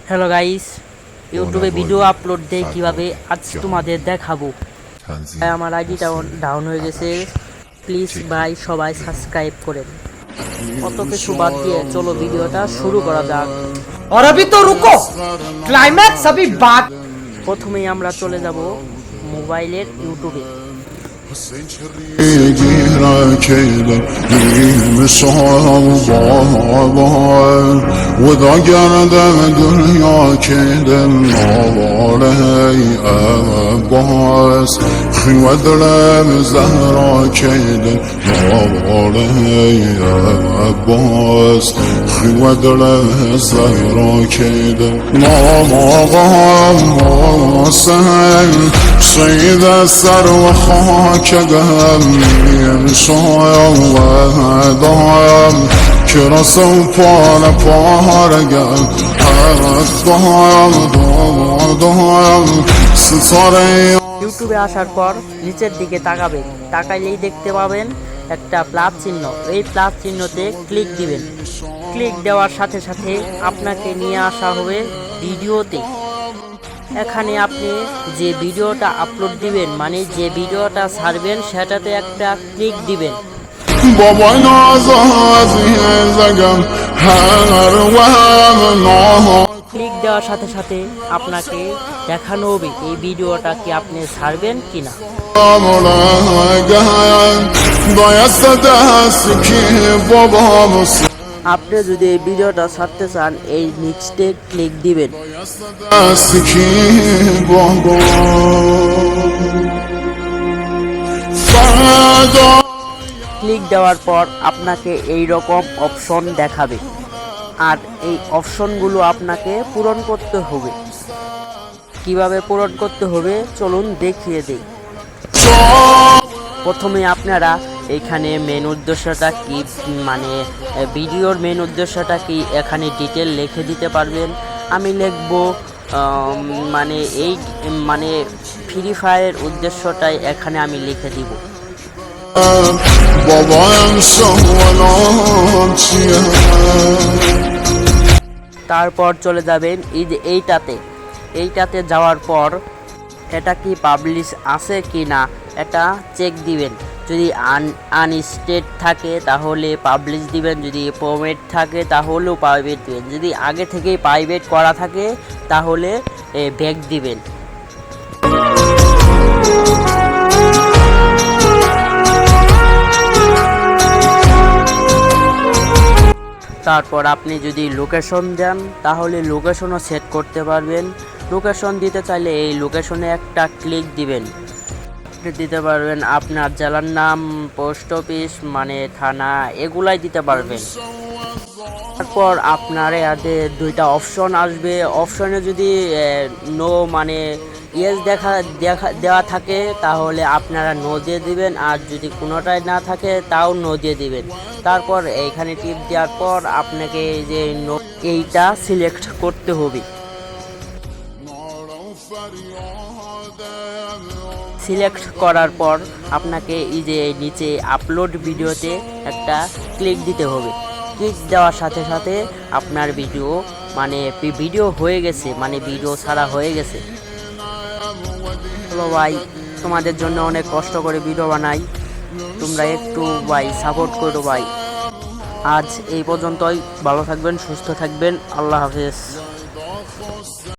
Hello guys, ইউটিউবে video upload দেই কিভাবে আজ তোমাদের দেখাবো। আমার আইডিটা ডাউন হয়ে গেছে, প্লিজ ভাই সবাই সাবস্ক্রাইব করেন। কত কিছু বাদ দিয়ে চলো ভিডিওটা শুরু করা যাক। और अभी तो रुको, क्लाइमैक्स अभी बात। প্রথমেই আমরা চলে যাব মোবাইলের ইউটিউবে। وإذا قردم دنيا كدم علي أباس خي ودرم زهرا كدم علي أباس خي ودرم زهرا كدم ما سهل صيد السر وخاك قهمي شاي الله دام كرسو بالا بارقم دام ستاره ইউটিউবে আসার পর নিচের দিকে তাকাবেন, তাকাইলেই দেখতে পাবেন একটা প্লাস চিহ্ন। এই প্লাস চিহ্নতে ক্লিক দিবেন। ক্লিক দেওয়ার সাথে সাথে আপনাকে নিয়ে আসা হবে ভিডিওতে। এখানে আপনি যে ভিডিওটা আপলোড দিবেন, মানে যে ভিডিওটা ছাড়বেন, সেটাতে একটা ক্লিক দিবেন। بابا نازازی زگم هر وهم ناها ক্লিক দেওয়ার সাথে সাথে আপনাকে দেখানো হবে এই ভিডিওটা কি আপনি ছাড়বেন কিনা। ملاقاين ضيست دهسكي بابا مصر আপনি যদি এই ভিডিওটা ছাড়তে চান, এই নিচে ক্লিক দিবেন। دهسكي بابا فدا ক্লিক দেওয়ার পর আপনাকে এই রকম অপশন দেখাবে, আর এই অপশনগুলো আপনাকে পূরণ করতে হবে। কিভাবে পূরণ করতে হবে চলুন দেখিয়ে দেই। প্রথমে আপনারা এখানে মেন উদ্দেশ্যটা কি, মানে ভিডিওর মেন উদ্দেশ্যটা কি, এখানে ডিটেল লিখে দিতে পারবেন। আমি লিখব মানে ফ্রি ফায়ারের উদ্দেশ্যটাই এখানে আমি লিখে দিব। তারপর চলে যাবেন এইটাতে যাওয়ার পর এটা কি পাবলিশ আছে কি না এটা চেক দিবেন। যদি আনস্টেড থাকে তাহলে পাবলিশ দিবেন, যদি প্রাইভেট থাকে তাহলেও প্রাইভেট দিবেন, যদি আগে থেকেই প্রাইভেট করা থাকে তাহলে ব্যাক দিবেন। তারপর আপনি যদি লোকেশন দেন তাহলে লোকেশনও সেট করতে পারবেন। লোকেশন দিতে চাইলে এই লোকেশনে একটা ক্লিক দিবেন। আপনি দিতে পারবেন আপনার জেলার নাম, পোস্ট অফিস মানে থানা, এগুলাই দিতে পারবেন। তারপর আপনার এতে দুইটা অপশন আসবে। অপশনে যদি নো মানে ইয়েস দেওয়া থাকে তাহলে আপনারা নো দিয়ে দিবেন, আর যদি কোনোটাই না থাকে তাও নো দিয়ে দিবেন। তারপর এইখানে টিপ দেওয়ার পর আপনাকে যে নো এইটা সিলেক্ট করতে হবে। সিলেক্ট করার পর আপনাকে এই যে নিচে আপলোড ভিডিওতে একটা ক্লিক দিতে হবে। ক্লিক দেওয়ার সাথে সাথে আপনার ভিডিও হয়ে গেছে, মানে ভিডিও ছাড়া হয়ে গেছে। হ্যালো ভাই, তোমাদের জন্য অনেক কষ্ট করে ভিডিও বানাই, তোমরা একটু ভাই সাপোর্ট করো ভাই। আজ এই পর্যন্তই, ভালো থাকবেন, সুস্থ থাকবেন, আল্লাহ হাফেজ।